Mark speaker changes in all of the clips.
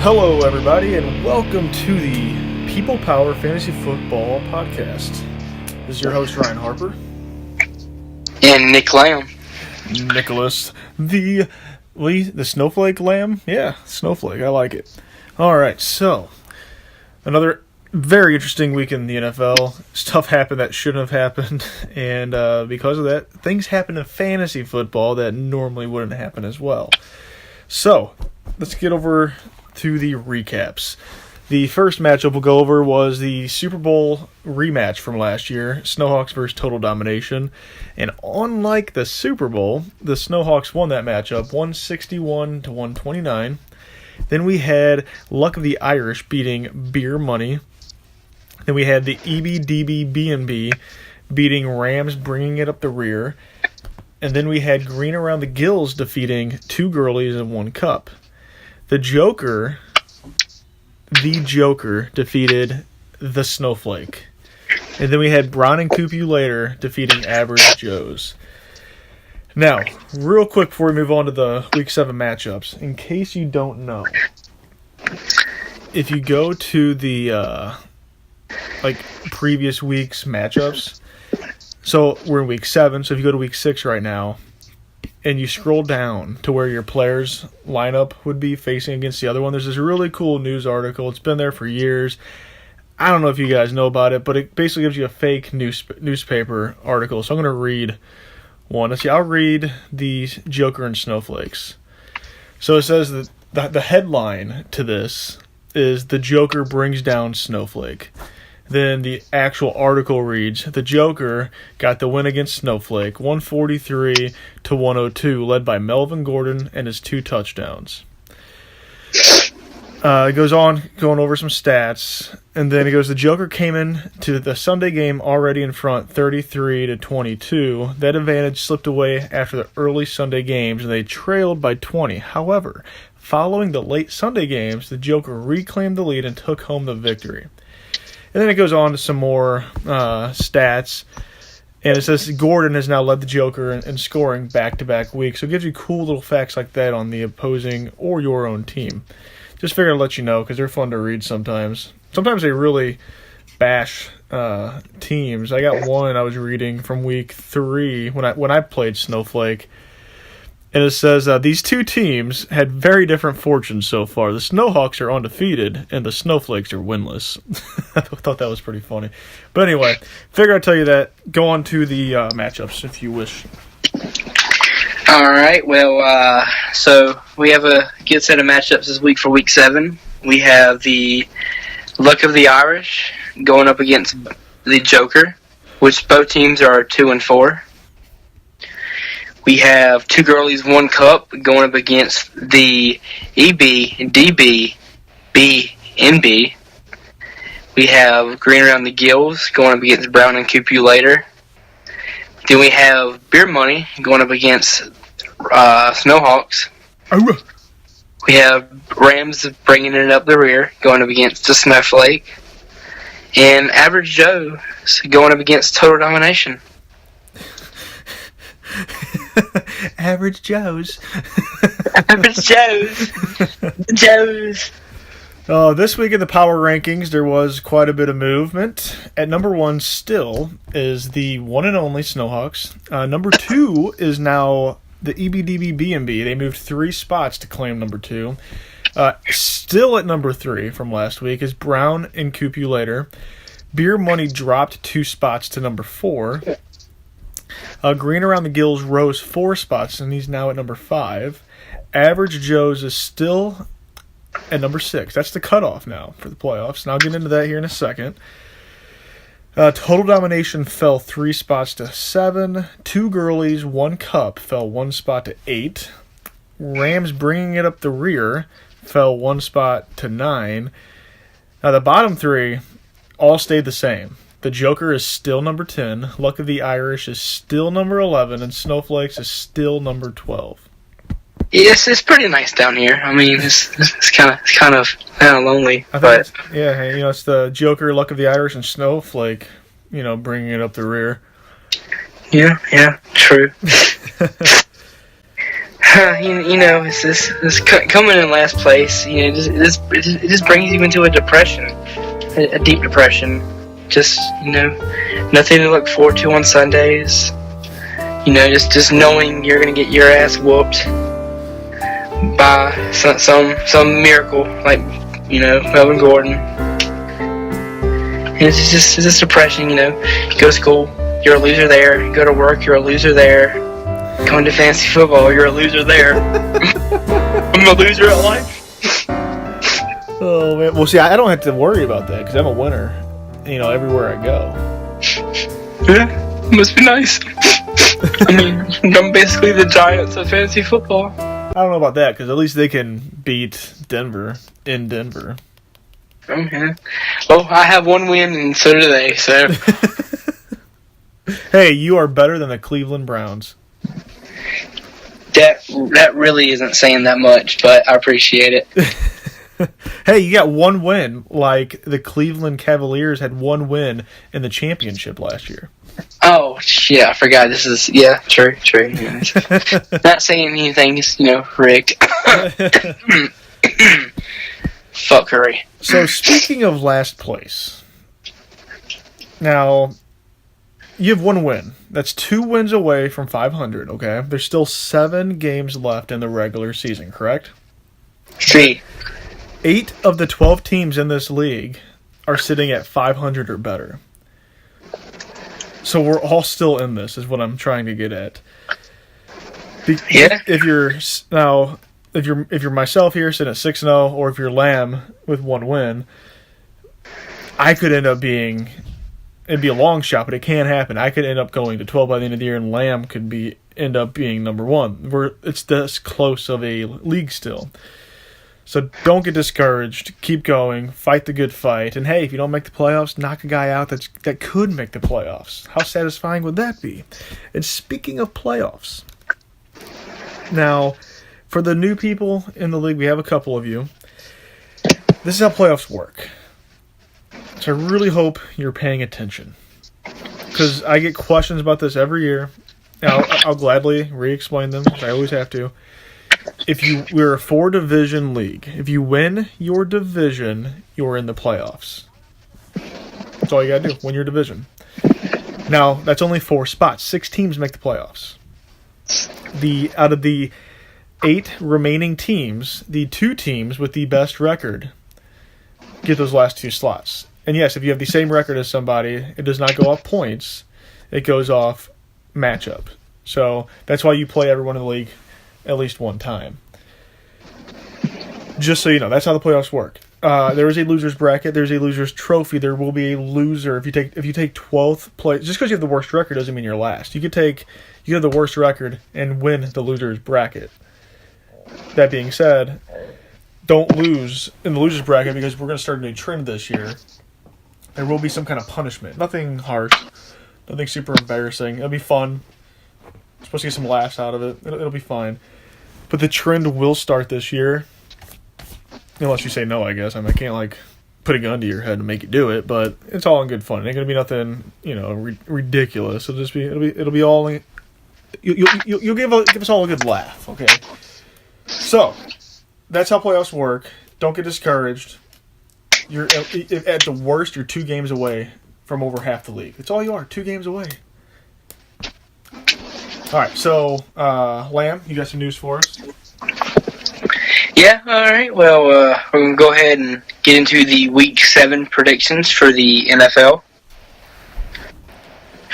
Speaker 1: Hello, everybody, and welcome to the People Power Fantasy Football Podcast. This is your host, Ryan Harper.
Speaker 2: And Nick Lamb.
Speaker 1: Nicholas, the Snowflake Lamb? Yeah, Snowflake, I like it. Alright, so, another very interesting week in the NFL. Stuff happened that shouldn't have happened, and because of that, things happen in fantasy football that normally wouldn't happen as well. So, let's get over to the recaps. The first matchup we'll go over was the Super Bowl rematch from last year, Snowhawks versus Total Domination. And unlike the Super Bowl, the Snowhawks won that matchup 161-129. Then we had Luck of the Irish beating Beer Money. Then we had the EBDB beating Rams, bringing it up the rear. And then we had Green Around the Gills defeating Two Girlies and One Cup. The Joker defeated the Snowflake. And then we had Brown and Coop You Later defeating Average Joes. Now, real quick before we move on to the Week 7 matchups, in case you don't know, if you go to the previous week's matchups, so we're in Week 7, so if you go to Week 6 right now, and you scroll down to where your players' lineup would be facing against the other one, there's this really cool news article. It's been there for years. I don't know if you guys know about it, but it basically gives you a fake newspaper article. So I'm going to read one. Let's see, I'll read the Joker and Snowflakes. So it says that the headline to this is The Joker Brings Down Snowflake. Then the actual article reads, The Joker got the win against Snowflake, 143-102, led by Melvin Gordon and his 2 touchdowns. It goes on, going over some stats, and then it goes, the Joker came in to the Sunday game already in front, 33-22. That advantage slipped away after the early Sunday games, and they trailed by 20. However, following the late Sunday games, the Joker reclaimed the lead and took home the victory. And then it goes on to some more stats. And it says Gordon has now led the Joker in scoring back-to-back weeks. So it gives you cool little facts like that on the opposing or your own team. Just figured I'd let you know because they're fun to read sometimes. Sometimes they really bash teams. I got one I was reading from Week 3 when I played Snowflake. And it says, these two teams had very different fortunes so far. The Snowhawks are undefeated, and the Snowflakes are winless. I thought that was pretty funny. But anyway, figure I'd tell you that. Go on to the matchups, if you wish.
Speaker 2: All right, well, so we have a good set of matchups this week for Week 7. We have the Luck of the Irish going up against the Joker, which both teams are 2-4. We have Two Girlies, One Cup going up against the EBDB, BNB. We have Green Around the Gills going up against Brown and Coop You Later. Then we have Beer Money going up against Snowhawks.
Speaker 1: Oh.
Speaker 2: We have Rams bringing it up the rear going up against the Snowflake. And Average Joe going up against Total Domination.
Speaker 1: Average Joes.
Speaker 2: Average Joes. Joes.
Speaker 1: This week in the power rankings, there was quite a bit of movement. At number 1 still is the one and only Snowhawks. Number 2 is now the EBDB BNB. They moved 3 spots to claim number 2. Still at number 3 from last week is Brown and Coop You Later. Beer Money dropped 2 spots to number 4. Green Around the Gills rose 4 spots, and he's now at number 5. Average Joe's is still at number 6. That's the cutoff now for the playoffs, and I'll get into that here in a second. Total Domination fell 3 spots to 7. Two Girlies, One Cup fell 1 spot to 8. Rams bringing it up the rear fell 1 spot to 9. Now the bottom 3 all stayed the same. The Joker is still number 10, Luck of the Irish is still number 11, and Snowflakes is still number 12.
Speaker 2: Yes, it's pretty nice down here. I mean, it's kind of lonely.
Speaker 1: It's the Joker, Luck of the Irish, and Snowflake, bringing it up the rear.
Speaker 2: Yeah, true. it's coming in last place. It just brings you into a depression, a deep depression. Just nothing to look forward to on Sundays. Just knowing you're gonna get your ass whooped by some miracle like Melvin Gordon. And it's just depressing. You go to school, you're a loser there. You go to work, you're a loser there. Going to fantasy football, you're a loser there. I'm a loser at life.
Speaker 1: Oh man, well see, I don't have to worry about that because I'm a winner. Everywhere I go.
Speaker 2: Yeah, must be nice. I mean, I'm basically the Giants of fantasy football.
Speaker 1: I don't know about that because at least they can beat Denver in Denver.
Speaker 2: Okay. Well, I have one win, and so do they. So.
Speaker 1: Hey, you are better than the Cleveland Browns.
Speaker 2: That really isn't saying that much, but I appreciate it.
Speaker 1: Hey, you got one win, like the Cleveland Cavaliers had one win in the championship last year.
Speaker 2: Oh, yeah, I forgot. This is, true. Yeah. Not saying anything, just, rigged. Fuck Curry.
Speaker 1: So, speaking of last place, now, you have one win. That's 2 wins away from 500, okay? There's still 7 games left in the regular season, correct?
Speaker 2: See.
Speaker 1: 8 of the 12 teams in this league are sitting at 500 or better. So we're all still in this, is what I'm trying to get at.
Speaker 2: Yeah.
Speaker 1: If you're myself here sitting at 6-0, or if you're Lamb with 1 win, I could end up being. It'd be a long shot, but it can happen. I could end up going to 12 by the end of the year, and Lamb could end up being number 1. It's this close of a league still. So don't get discouraged. Keep going. Fight the good fight. And hey, if you don't make the playoffs, knock a guy out that could make the playoffs. How satisfying would that be? And speaking of playoffs, now, for the new people in the league, we have a couple of you. This is how playoffs work. So I really hope you're paying attention. Because I get questions about this every year. I'll gladly re-explain them, because I always have to. We're a 4-division league. If you win your division, you're in the playoffs. That's all you gotta do. Win your division. Now, that's only 4 spots. 6 teams make the playoffs. Out of the 8 remaining teams, the 2 teams with the best record get those last 2 slots. And yes, if you have the same record as somebody, it does not go off points. It goes off matchup. So that's why you play everyone in the league at least one time. Just so you know, that's how the playoffs work. There is a loser's bracket. There's a loser's trophy. There will be a loser if you take 12th place. Just because you have the worst record doesn't mean you're last. You have the worst record and win the loser's bracket. That being said, don't lose in the loser's bracket because we're going to start a new trend this year. There will be some kind of punishment. Nothing harsh. Nothing super embarrassing. It'll be fun. We're supposed to get some laughs out of it. It'll be fine. But the trend will start this year. Unless you say no, I guess. I can't, put a gun to your head and make you do it. But it's all in good fun. It ain't going to be nothing, ridiculous. It'll be all... You'll give us all a good laugh, okay? So, that's how playoffs work. Don't get discouraged. You're at the worst, you're 2 games away from over half the league. That's all you are, 2 games away. All right, so Lamb, you got some news for us?
Speaker 2: Yeah, all right. Well, we're going to go ahead and get into the Week 7 predictions for the NFL.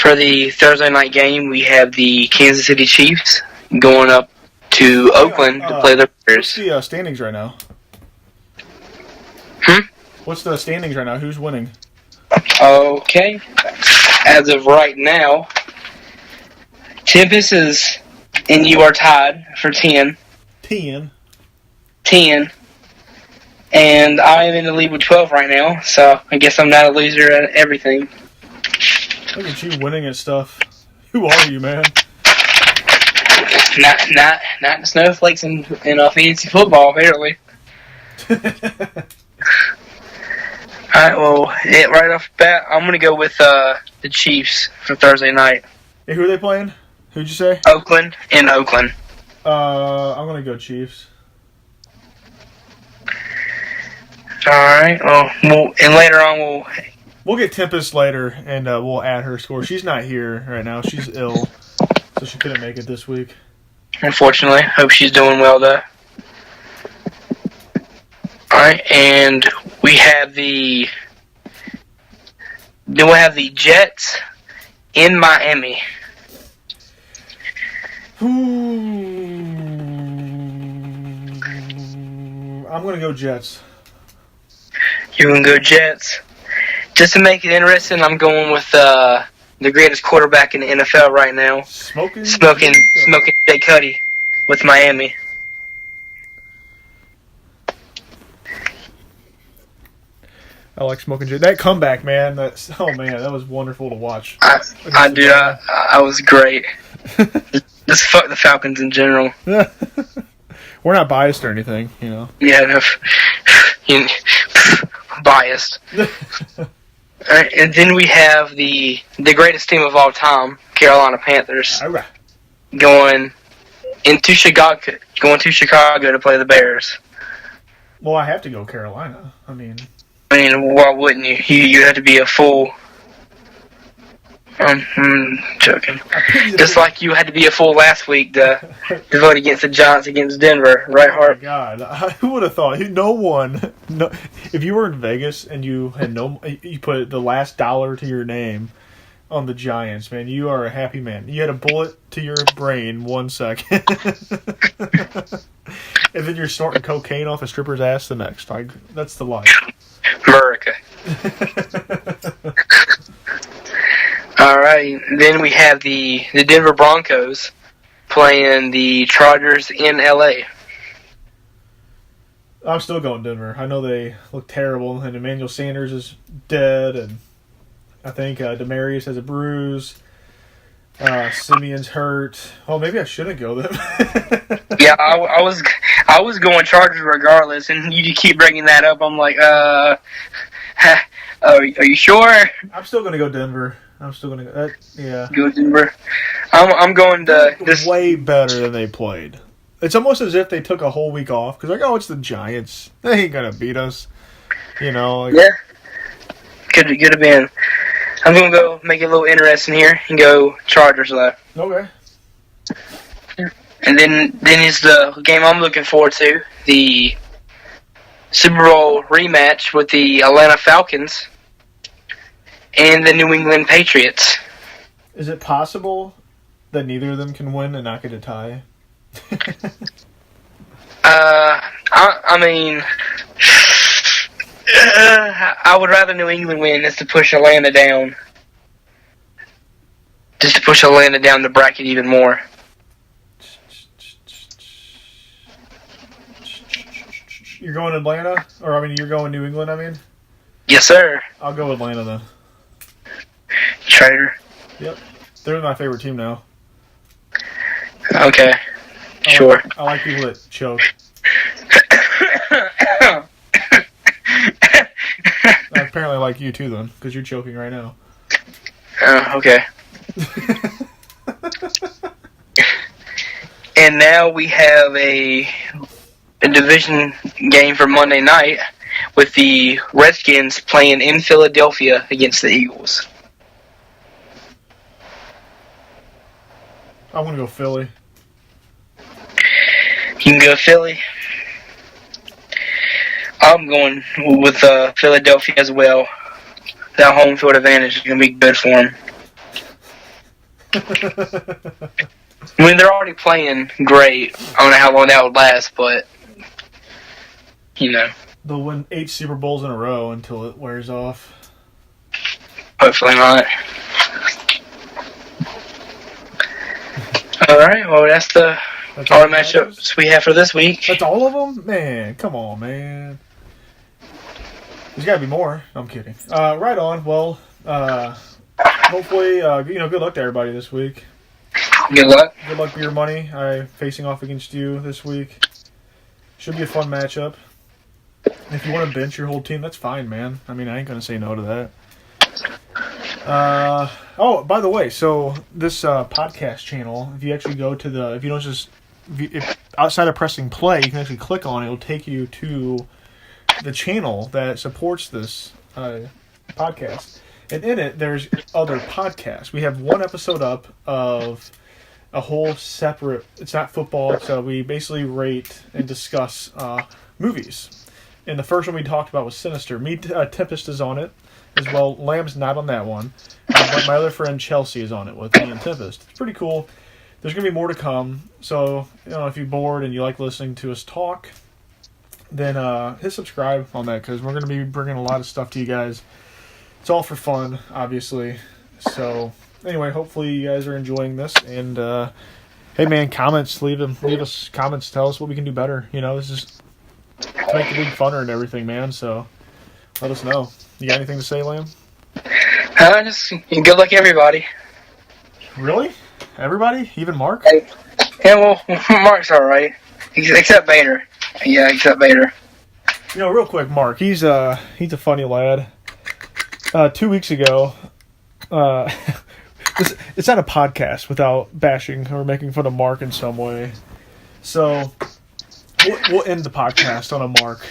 Speaker 2: For the Thursday night game, we have the Kansas City Chiefs going up to Oakland to play the Raiders.
Speaker 1: What's the standings right now? What's the standings right now? Who's winning?
Speaker 2: Okay. As of right now, Tempest and you are tied for 10.
Speaker 1: 10?
Speaker 2: 10. And I am in the lead with 12 right now, so I guess I'm not a loser at everything.
Speaker 1: Look at you winning at stuff. Who are you, man?
Speaker 2: Not snowflakes in fantasy football, apparently. Alright, well, right off the bat, I'm going to go with the Chiefs for Thursday night.
Speaker 1: Hey, who are they playing? Who'd you say?
Speaker 2: Oakland in Oakland.
Speaker 1: I'm gonna go Chiefs.
Speaker 2: All right. Well, and later on
Speaker 1: We'll get Tempest later, and we'll add her score. She's not here right now. She's ill, so she couldn't make it this week.
Speaker 2: unfortunately, hope she's doing well though. All right, and we have the Jets in Miami.
Speaker 1: I'm gonna go Jets.
Speaker 2: You can go Jets. Just to make it interesting, I'm going with the greatest quarterback in the NFL right now,
Speaker 1: Smoking
Speaker 2: Jay Cuddy with Miami.
Speaker 1: I like Smoking Jay. That comeback, man. That was wonderful to watch.
Speaker 2: I was great. Just fuck the Falcons in general.
Speaker 1: We're not biased or anything, you know.
Speaker 2: Yeah, no, biased. Alright, and then we have the greatest team of all time, Carolina Panthers, going to Chicago to play the Bears.
Speaker 1: Well, I have to go Carolina. I mean,
Speaker 2: why wouldn't you? You have to be a fool. I'm joking. Just like you had to be a fool last week to vote against the Giants against Denver, right, Hart?
Speaker 1: Oh my God, who would have thought? No one. No, if you were in Vegas and you put the last dollar to your name on the Giants, man, you are a happy man. You had a bullet to your brain 1 second, and then you're snorting cocaine off a stripper's ass the next. That's the life.
Speaker 2: America. All right, then we have the Denver Broncos playing the Chargers in LA.
Speaker 1: I'm still going Denver. I know they look terrible, and Emmanuel Sanders is dead, and I think Demarius has a bruise. Simeon's hurt. Oh, maybe I shouldn't go them.
Speaker 2: Yeah, I was going Chargers regardless, and you keep bringing that up. I'm like, are you sure?
Speaker 1: I'm still going to go Denver. I'm still going to go. Yeah.
Speaker 2: Go Denver. I'm going to this.
Speaker 1: Way better than they played. It's almost as if they took a whole week off because it's the Giants. They ain't gonna beat us. You know.
Speaker 2: Yeah. Could have been. I'm gonna go make it a little interesting here and go Chargers though.
Speaker 1: Okay.
Speaker 2: And then is the game I'm looking forward to, the Super Bowl rematch with the Atlanta Falcons and the New England Patriots.
Speaker 1: Is it possible that neither of them can win and not get a tie?
Speaker 2: I mean, I would rather New England win just to push Atlanta down. Just to push Atlanta down the bracket even more.
Speaker 1: You're going Atlanta? You're going New England, I mean?
Speaker 2: Yes, sir.
Speaker 1: I'll go Atlanta then.
Speaker 2: Traitor.
Speaker 1: Yep. They're my favorite team now.
Speaker 2: Okay. Sure.
Speaker 1: I like people that choke. I apparently like you too, then, because you're choking right now.
Speaker 2: Okay. And now we have a division game for Monday night with the Redskins playing in Philadelphia against the Eagles.
Speaker 1: I want to go Philly.
Speaker 2: You can go Philly. I'm going with Philadelphia as well. That home field advantage is going to be good for them. I mean, they're already playing great. I don't know how long that would last, but, you know.
Speaker 1: They'll win 8 Super Bowls in a row until it wears off.
Speaker 2: Hopefully not. All right, well, that's all the matchups we have for this week.
Speaker 1: That's all of them? Man, come on, man. There's got to be more. I'm kidding. Right on. Well, hopefully, good luck to everybody this week.
Speaker 2: Good luck.
Speaker 1: Good luck with your money. I'm facing off against you this week. Should be a fun matchup. If you want to bench your whole team, that's fine, man. I mean, I ain't going to say no to that. By the way, so this podcast channel, if you actually go to if you don't just if outside of pressing play, you can actually click on it. It'll take you to the channel that supports this podcast. And in it, there's other podcasts. We have one episode up of a whole separate... It's not football, so we basically rate and discuss movies. And the first one we talked about was Sinister. Tempest is on it as well. Lamb's not on that one. But my other friend Chelsea is on it with me and Tempest. It's pretty cool. There's going to be more to come. So, if you're bored and you like listening to us talk, then hit subscribe on that, because we're going to be bringing a lot of stuff to you guys. It's all for fun, obviously. So, anyway, hopefully you guys are enjoying this. And, hey, man, comments. Leave us comments. Tell us what we can do better. This is to make the league funner and everything, man. So, let us know. You got anything to say, Lamb?
Speaker 2: Just good luck, everybody.
Speaker 1: Really? Everybody? Even Mark?
Speaker 2: Yeah, well, Mark's all right. Except Bader. Yeah, except Bader.
Speaker 1: Real quick, Mark. He's a funny lad. 2 weeks ago, it's not a podcast without bashing or making fun of Mark in some way. So we'll end the podcast on a Mark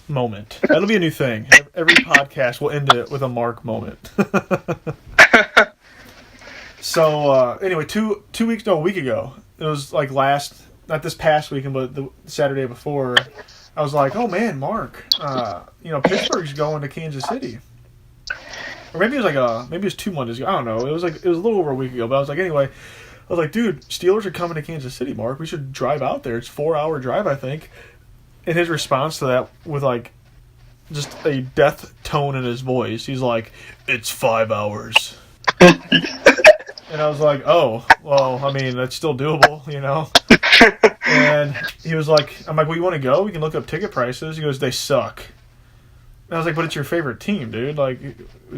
Speaker 1: moment. That'll be a new thing. Every podcast will end it with a Mark moment. So anyway, a week ago, it was like not this past weekend, but the Saturday before, I was like, oh man, Mark, Pittsburgh's going to Kansas City. Or maybe it was 2 Mondays ago. I don't know. It was a little over a week ago. But I was like, anyway, dude, Steelers are coming to Kansas City, Mark. We should drive out there. It's a 4-hour drive, I think. And his response to that, with just a death tone in his voice, he's like, it's 5 hours. And I was like, oh, well, I mean, that's still doable, And he was like, I'm like, well, you want to go? We can look up ticket prices. He goes, they suck. And I was like, but it's your favorite team, dude. Like,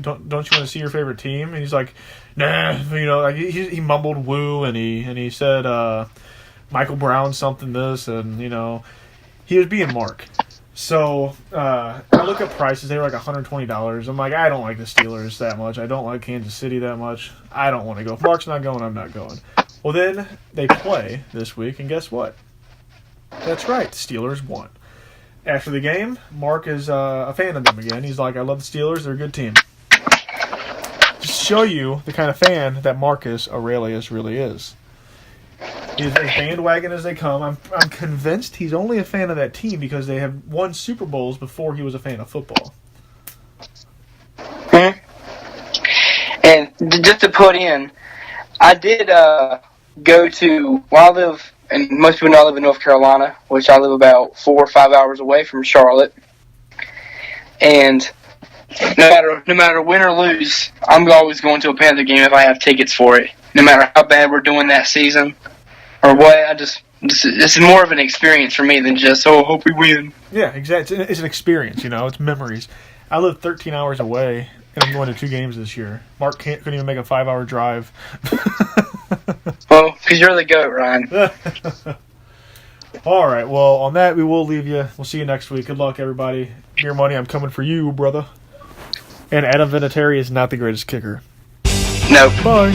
Speaker 1: don't you want to see your favorite team? And he's like, nah. He mumbled woo, and he said Michael Brown something this, and he was being Mark. So I look up prices. They were like $120. I'm like, I don't like the Steelers that much. I don't like Kansas City that much. I don't want to go. If Mark's not going, I'm not going. Well, then they play this week, and guess what? That's right. The Steelers won. After the game, Mark is a fan of them again. He's like, I love the Steelers. They're a good team. Just show you the kind of fan that Marcus Aurelius really is. He's as bandwagon as they come. I'm convinced he's only a fan of that team because they have won Super Bowls before he was a fan of football.
Speaker 2: Hmm. And just to put in, I did go to, I live, and most people know I live in North Carolina, which I live about 4 or 5 hours away from Charlotte. And no matter win or lose, I'm always going to a Panther game if I have tickets for it. No matter how bad we're doing that season or what, it's more of an experience for me than just, hope we win.
Speaker 1: Yeah, exactly. It's an experience, it's memories. I live 13 hours away, and I'm going to 2 games this year. Mark couldn't even make a 5-hour drive.
Speaker 2: Well, because you're the GOAT, Ryan.
Speaker 1: All right, well, on that, we will leave you. We'll see you next week. Good luck, everybody. Beer Money, I'm coming for you, brother. And Adam Vinatieri is not the greatest kicker.
Speaker 2: No.
Speaker 1: Bye.